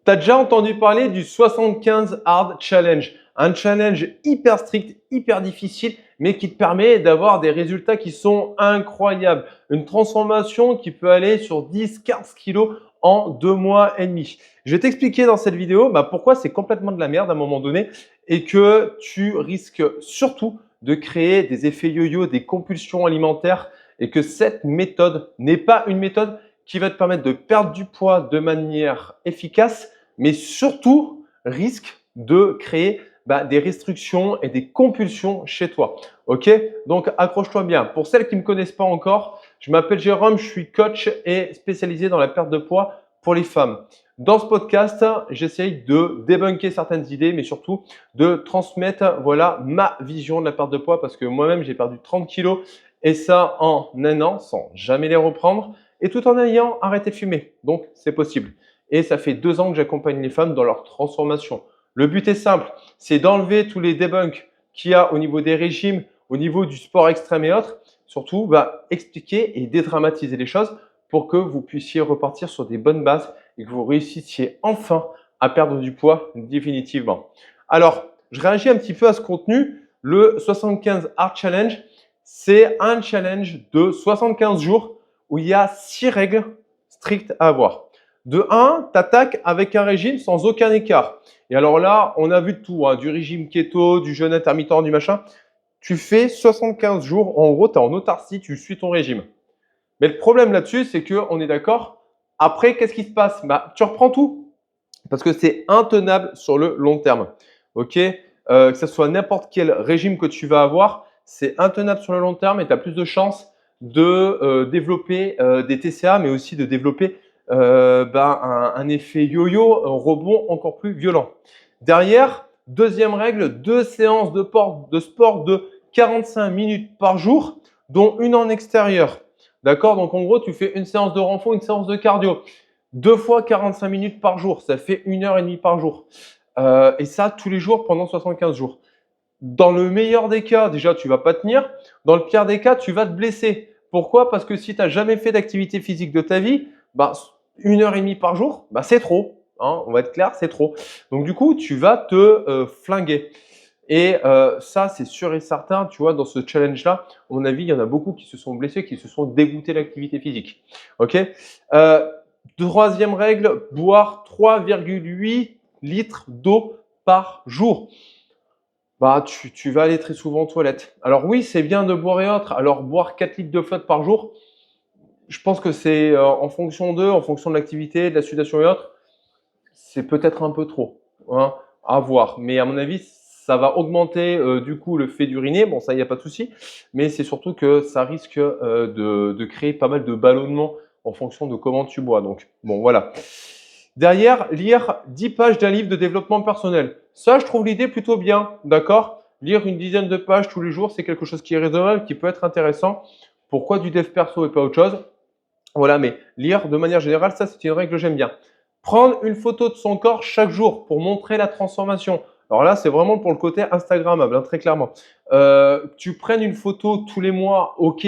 Tu as déjà entendu parler du 75 Hard Challenge, un challenge hyper strict, hyper difficile, mais qui te permet d'avoir des résultats qui sont incroyables. Une transformation qui peut aller sur 10-15 kilos en 2 mois et demi. Je vais t'expliquer dans cette vidéo pourquoi c'est complètement de la merde à un moment donné et que tu risques surtout de créer des effets yo-yo, des compulsions alimentaires et que cette méthode n'est pas une méthode qui va te permettre de perdre du poids de manière efficace, mais surtout risque de créer des restrictions et des compulsions chez toi. Ok? Donc, accroche-toi bien. Pour celles qui ne me connaissent pas encore, je m'appelle Jérôme, je suis coach et spécialisé dans la perte de poids pour les femmes. Dans ce podcast, j'essaye de débunker certaines idées, mais surtout de transmettre ma vision de la perte de poids parce que moi-même, j'ai perdu 30 kilos et ça en un an sans jamais les reprendre et tout en ayant arrêté de fumer. Donc, c'est possible. Et ça fait 2 ans que j'accompagne les femmes dans leur transformation. Le but est simple, c'est d'enlever tous les debunks qu'il y a au niveau des régimes, au niveau du sport extrême et autres. Surtout, expliquer et dédramatiser les choses pour que vous puissiez repartir sur des bonnes bases et que vous réussissiez enfin à perdre du poids définitivement. Alors, je réagis un petit peu à ce contenu. Le 75 Hard Challenge, c'est un challenge de 75 jours où il y a 6 règles strictes à avoir. De 1, tu attaques avec un régime sans aucun écart. Et alors là, on a vu de tout, du régime keto, du jeûne intermittent, du machin. Tu fais 75 jours, en gros, tu es en autarcie, tu suis ton régime. Mais le problème là-dessus, c'est qu'on est d'accord. Après, qu'est-ce qui se passe? Tu reprends tout parce que c'est intenable sur le long terme. Ok? Que ce soit n'importe quel régime que tu vas avoir, c'est intenable sur le long terme et tu as plus de chances de développer des TCA, mais aussi de développer un effet yo-yo, un rebond encore plus violent. Derrière, deuxième règle, 2 séances de sport de 45 minutes par jour, dont une en extérieur. D'accord? Donc en gros, tu fais une séance de renfort, une séance de cardio. 2 fois 45 minutes par jour, ça fait 1h30 par jour. Et ça, tous les jours pendant 75 jours. Dans le meilleur des cas, déjà, tu ne vas pas tenir. Dans le pire des cas, tu vas te blesser. Pourquoi? Parce que si tu n'as jamais fait d'activité physique de ta vie, 1h30 par jour, c'est trop. On va être clair, c'est trop. Donc du coup, tu vas te flinguer. Et ça, c'est sûr et certain, tu vois, dans ce challenge-là, à mon avis, il y en a beaucoup qui se sont blessés, qui se sont dégoûtés de l'activité physique. Ok? Troisième règle, boire 3,8 litres d'eau par jour. Tu vas aller très souvent aux toilettes. Alors oui, c'est bien de boire et autres. Alors boire 4 litres de flotte par jour, je pense que c'est en fonction en fonction de l'activité, de la sudation et autres, c'est peut-être un peu trop, à voir. Mais à mon avis, ça va augmenter du coup le fait d'uriner. Bon, ça, il n'y a pas de souci. Mais c'est surtout que ça risque de créer pas mal de ballonnements en fonction de comment tu bois. Donc, bon, voilà. Derrière, lire 10 pages d'un livre de développement personnel. Ça, je trouve l'idée plutôt bien, d'accord? Lire une dizaine de pages tous les jours, c'est quelque chose qui est raisonnable, qui peut être intéressant. Pourquoi du dev perso et pas autre chose? Voilà, mais lire de manière générale, ça, c'est une règle que j'aime bien. Prendre une photo de son corps chaque jour pour montrer la transformation. Alors là, c'est vraiment pour le côté Instagrammable, très clairement. Tu prennes une photo tous les mois, ok,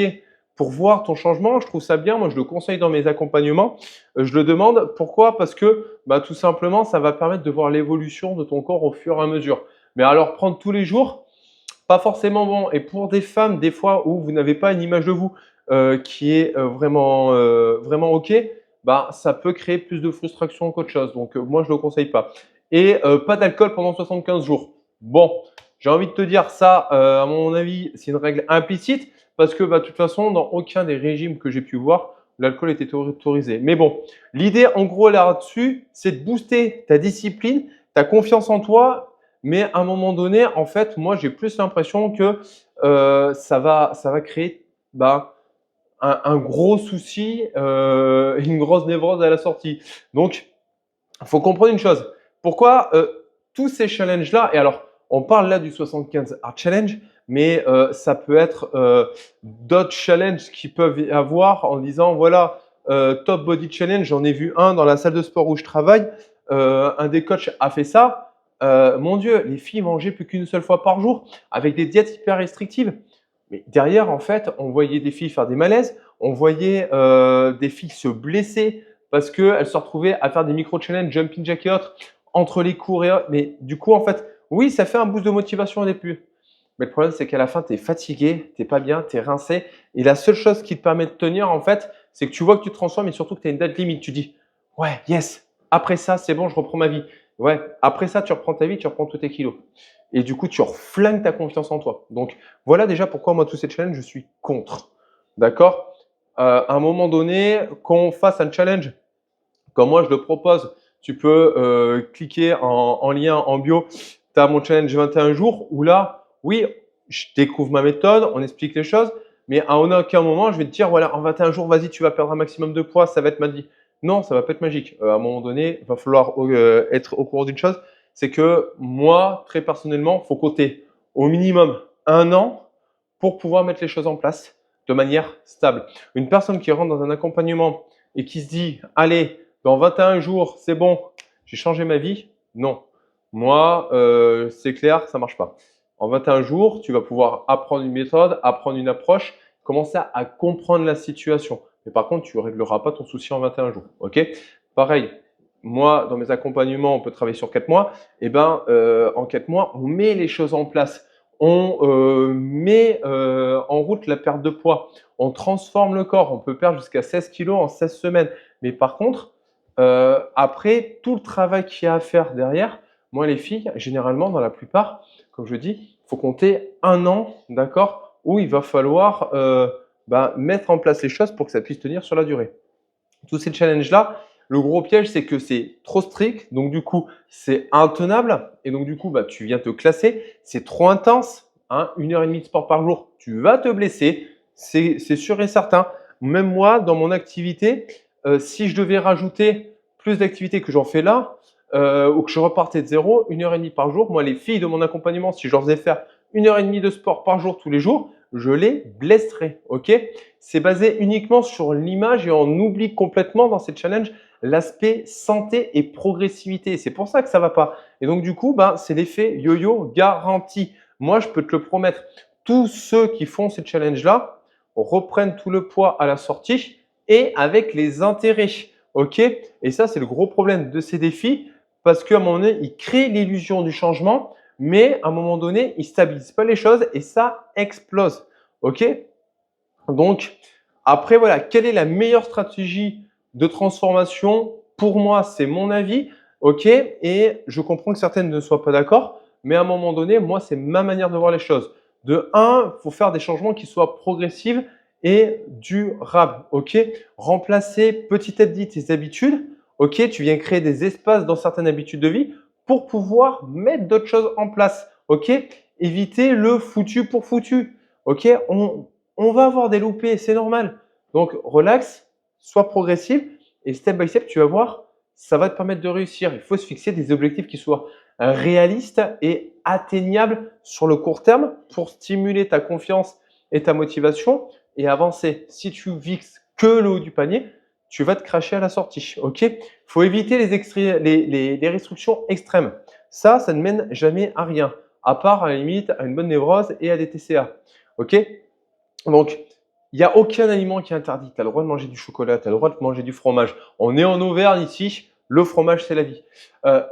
pour voir ton changement, je trouve ça bien. Moi, je le conseille dans mes accompagnements. Je le demande. Pourquoi? Parce que tout simplement, ça va permettre de voir l'évolution de ton corps au fur et à mesure. Mais alors, prendre tous les jours, pas forcément bon. Et pour des femmes, des fois où vous n'avez pas une image de vous qui est vraiment ok, ça peut créer plus de frustration qu'autre chose. Donc, moi, je ne le conseille pas. Et pas d'alcool pendant 75 jours. Bon, j'ai envie de te dire ça, à mon avis, c'est une règle implicite parce que de toute façon, dans aucun des régimes que j'ai pu voir, l'alcool était autorisé. Mais bon, l'idée en gros là-dessus, c'est de booster ta discipline, ta confiance en toi. Mais à un moment donné, en fait, moi, j'ai plus l'impression que ça va créer un gros souci, une grosse névrose à la sortie. Donc, il faut comprendre une chose. Pourquoi tous ces challenges-là, et alors, on parle là du 75 Hard Challenge, mais ça peut être d'autres challenges qui peuvent y avoir en disant, voilà, Top Body Challenge, j'en ai vu un dans la salle de sport où je travaille, un des coachs a fait ça. Mon Dieu, les filles mangeaient plus qu'une seule fois par jour avec des diètes hyper restrictives. Mais derrière, en fait, on voyait des filles faire des malaises, on voyait des filles se blesser parce qu'elle se retrouvait à faire des micro-challenges, jumping jack et autres, entre les cours et autres. Mais du coup, en fait, oui, ça fait un boost de motivation au début. Mais le problème, c'est qu'à la fin, tu es fatigué, tu n'es pas bien, tu es rincé. Et la seule chose qui te permet de tenir, en fait, c'est que tu vois que tu te transformes et surtout que tu as une date limite. Tu dis, ouais, yes, après ça, c'est bon, je reprends ma vie. Ouais, après ça, tu reprends ta vie, tu reprends tous tes kilos. Et du coup, tu reflingues ta confiance en toi. Donc, voilà déjà pourquoi moi, tous ces challenges, je suis contre. D'accord À un moment donné, qu'on fasse un challenge, comme moi, je le propose, tu peux cliquer en lien en bio. Tu as mon challenge 21 jours où là, oui, je découvre ma méthode, on explique les choses, mais à aucun moment, je vais te dire, voilà, en 21 jours, vas-y, tu vas perdre un maximum de poids, ça va être magique. Non, ça va pas être magique. À un moment donné, il va falloir être au courant d'une chose, c'est que moi, très personnellement, il faut compter au minimum 1 an pour pouvoir mettre les choses en place de manière stable. Une personne qui rentre dans un accompagnement et qui se dit, allez, dans 21 jours, c'est bon, j'ai changé ma vie. Non. Moi, c'est clair, ça ne marche pas. En 21 jours, tu vas pouvoir apprendre une méthode, apprendre une approche, commencer à comprendre la situation. Mais par contre, tu ne régleras pas ton souci en 21 jours. Ok. Pareil, moi, dans mes accompagnements, on peut travailler sur 4 mois. Et ben, en 4 mois, on met les choses en place. On met en route la perte de poids. On transforme le corps. On peut perdre jusqu'à 16 kilos en 16 semaines. Mais par contre, après, tout le travail qu'il y a à faire derrière, moi, les filles, généralement, dans la plupart, comme je dis, il faut compter 1 an, d'accord, où il va falloir mettre en place les choses pour que ça puisse tenir sur la durée. Tous ces challenges-là, le gros piège, c'est que c'est trop strict, donc du coup, c'est intenable, et donc du coup, tu viens te classer, c'est trop intense, hein, 1 heure et demie de sport par jour, tu vas te blesser, c'est sûr et certain. Même moi, dans mon activité, si je devais rajouter plus d'activités que j'en fais là, ou que je repartais de zéro, 1 heure et demie par jour, moi, les filles de mon accompagnement, si je leur faisais faire 1 heure et demie de sport par jour tous les jours, je les blesserais, ok? C'est basé uniquement sur l'image et on oublie complètement dans ces challenges l'aspect santé et progressivité. C'est pour ça que ça va pas. Et donc, du coup, c'est l'effet yo-yo garanti. Moi, je peux te le promettre. Tous ceux qui font ces challenges-là reprennent tout le poids à la sortie et avec les intérêts. OK? Et ça, c'est le gros problème de ces défis parce qu'à un moment donné, ils créent l'illusion du changement, mais à un moment donné, ils ne stabilisent pas les choses et ça explose. OK? Donc, après, voilà, quelle est la meilleure stratégie de transformation? Pour moi, c'est mon avis, ok? Et je comprends que certaines ne soient pas d'accord, mais à un moment donné, moi, c'est ma manière de voir les choses. De un, il faut faire des changements qui soient progressifs et durables, ok? Remplacer petit à petit tes habitudes, ok? Tu viens créer des espaces dans certaines habitudes de vie pour pouvoir mettre d'autres choses en place, ok? Éviter le foutu pour foutu, ok? On va avoir des loupés, c'est normal. Donc, relax, sois progressif et step by step, tu vas voir, ça va te permettre de réussir. Il faut se fixer des objectifs qui soient réalistes et atteignables sur le court terme pour stimuler ta confiance et ta motivation et avancer. Si tu fixes que le haut du panier, tu vas te cracher à la sortie. Ok? Il faut éviter les restrictions extrêmes. Ça ne mène jamais à rien, à part à la limite à une bonne névrose et à des TCA. Ok? Donc, il n'y a aucun aliment qui est interdit. Tu as le droit de manger du chocolat, tu as le droit de manger du fromage. On est en Auvergne ici, le fromage, c'est la vie. Euh,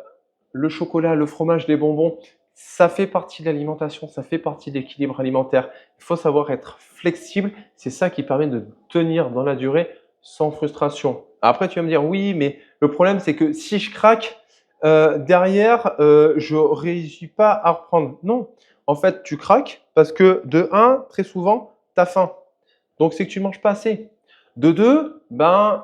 le chocolat, le fromage, les bonbons, ça fait partie de l'alimentation, ça fait partie de l'équilibre alimentaire. Il faut savoir être flexible. C'est ça qui permet de tenir dans la durée sans frustration. Après, tu vas me dire, oui, mais le problème, c'est que si je craque, derrière, je ne réussis pas à reprendre. Non, en fait, tu craques parce que de un, très souvent, tu as faim. Donc, c'est que tu ne manges pas assez. De deux,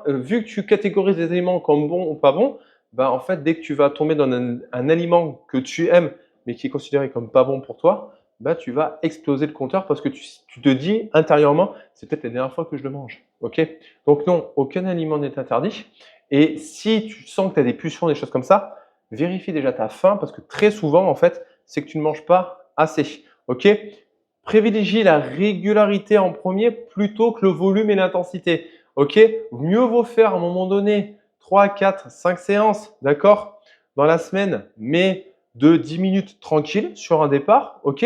vu que tu catégorises les aliments comme bons ou pas bons, en fait, dès que tu vas tomber dans un aliment que tu aimes, mais qui est considéré comme pas bon pour toi, tu vas exploser le compteur parce que tu te dis intérieurement, c'est peut-être la dernière fois que je le mange. Ok? Donc non, aucun aliment n'est interdit. Et si tu sens que tu as des pulsions, des choses comme ça, vérifie déjà ta faim parce que très souvent, en fait, c'est que tu ne manges pas assez. Ok? Privilégie la régularité en premier plutôt que le volume et l'intensité. Ok? Mieux vaut faire à un moment donné 3, 4, 5 séances, d'accord, dans la semaine, mais de 10 minutes tranquille sur un départ, ok?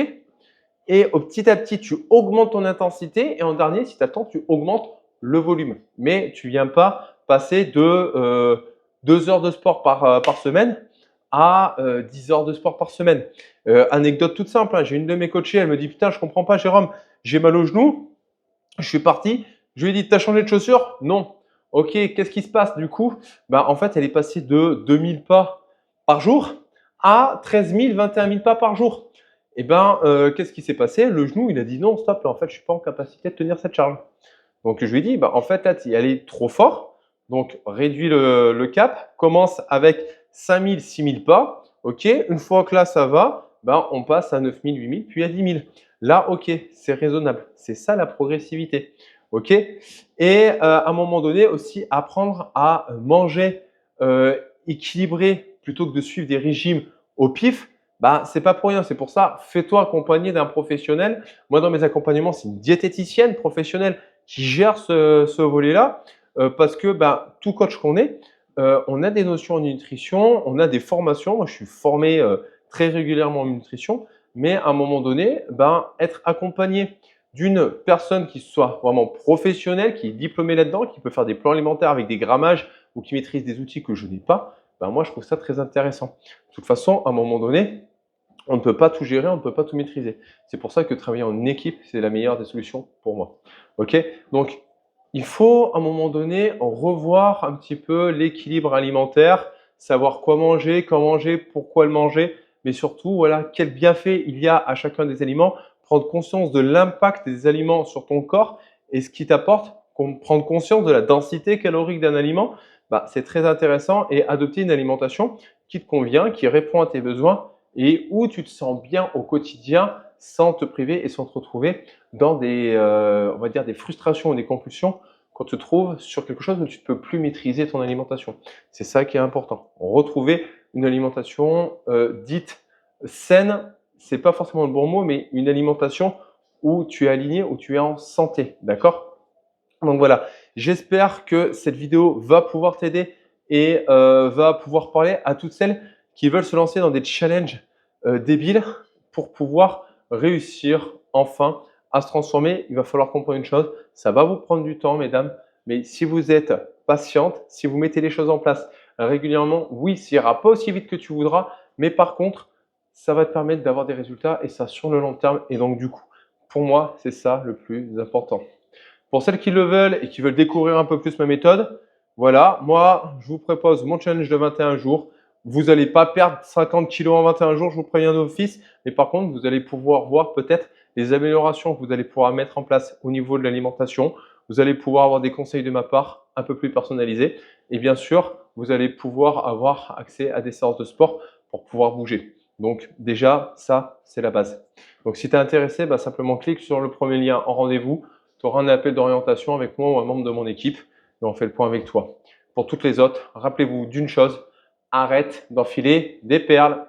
Et petit à petit, tu augmentes ton intensité et en dernier, si tu attends, tu augmentes le volume. Mais tu ne viens pas passer de 2 heures de sport par semaine à 10 heures de sport par semaine. Anecdote toute simple, hein, j'ai une de mes coachées, elle me dit: «Putain, je comprends pas Jérôme, j'ai mal au genou». Je suis parti, je lui ai dit: «Tu as changé de chaussures?» «Non». «OK, qu'est-ce qui se passe du coup?» En fait, elle est passée de 2000 pas par jour à 13 000, 21 000 pas par jour. Qu'est-ce qui s'est passé? Le genou, il a dit: «Non, stop, là, en fait, je suis pas en capacité de tenir cette charge». Donc je lui ai dit: «En fait, là, tu y allais trop fort, donc réduis le cap, commence avec 5 000, 6 000 pas. OK, une fois que là, ça va, on passe à 9 000, 8 000, puis à 10 000. Là, OK, c'est raisonnable. C'est ça la progressivité. OK. Et à un moment donné aussi, apprendre à manger équilibré plutôt que de suivre des régimes au pif. C'est pas pour rien. C'est pour ça, fais-toi accompagner d'un professionnel. Moi, dans mes accompagnements, c'est une diététicienne professionnelle qui gère ce volet-là, parce que tout coach qu'on est, on a des notions en nutrition, on a des formations. Moi, je suis formé très régulièrement en nutrition, mais à un moment donné, être accompagné d'une personne qui soit vraiment professionnelle, qui est diplômée là-dedans, qui peut faire des plans alimentaires avec des grammages ou qui maîtrise des outils que je n'ai pas, moi, je trouve ça très intéressant. De toute façon, à un moment donné, on ne peut pas tout gérer, on ne peut pas tout maîtriser. C'est pour ça que travailler en équipe, c'est la meilleure des solutions pour moi. OK? Donc, il faut à un moment donné revoir un petit peu l'équilibre alimentaire, savoir quoi manger, quand manger, pourquoi le manger, mais surtout, voilà, quel bienfait il y a à chacun des aliments, prendre conscience de l'impact des aliments sur ton corps et ce qui t'apporte, prendre conscience de la densité calorique d'un aliment, c'est très intéressant et adopter une alimentation qui te convient, qui répond à tes besoins et où tu te sens bien au quotidien sans te priver et sans te retrouver dans on va dire des frustrations ou des compulsions quand tu te trouves sur quelque chose où tu ne peux plus maîtriser ton alimentation. C'est ça qui est important. Retrouver une alimentation dite saine, c'est pas forcément le bon mot, mais une alimentation où tu es aligné, où tu es en santé, d'accord? Donc voilà, j'espère que cette vidéo va pouvoir t'aider et va pouvoir parler à toutes celles qui veulent se lancer dans des challenges débiles pour pouvoir réussir enfin à se transformer. Il va falloir comprendre une chose, ça va vous prendre du temps, mesdames, mais si vous êtes patiente, si vous mettez les choses en place régulièrement, oui, ça ira pas aussi vite que tu voudras, mais par contre, ça va te permettre d'avoir des résultats et ça sur le long terme. Et donc du coup, pour moi, c'est ça le plus important. Pour celles qui le veulent et qui veulent découvrir un peu plus ma méthode, voilà, moi, je vous propose mon challenge de 21 jours. Vous n'allez pas perdre 50 kilos en 21 jours, je vous préviens d'office, mais par contre, vous allez pouvoir voir peut-être les améliorations que vous allez pouvoir mettre en place au niveau de l'alimentation. Vous allez pouvoir avoir des conseils de ma part un peu plus personnalisés. Et bien sûr, vous allez pouvoir avoir accès à des séances de sport pour pouvoir bouger. Donc déjà, ça, c'est la base. Donc si tu es intéressé, simplement clique sur le premier lien en rendez-vous. Tu auras un appel d'orientation avec moi ou un membre de mon équipe et on fait le point avec toi. Pour toutes les autres, rappelez-vous d'une chose, arrête d'enfiler des perles.